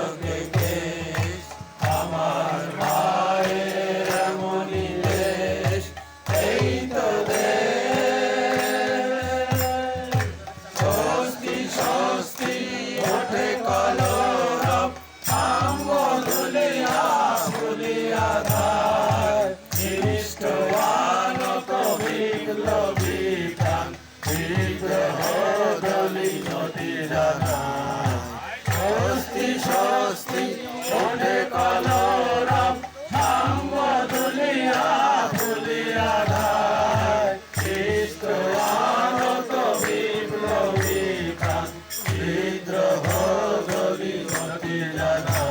চোখে কেশ আমার মায়ের এমনই দেশ এই তো দেশ স্বস্তি স্বস্তি ওঠে কলরব আম্ব দুলিয়া ফুলিয়া ধার নিবিষ্ট আনত বিপ্লবী প্রাণ বিদ্রোহ দলি নদী জানা স্বস্তি স্বস্তি ওঠে কলরব আম্ব দুলিয়া ফুলিয়া ধার নিবিষ্ট আনত বিপ্লবী প্রাণ বিদ্রোহ দলি নদী জানা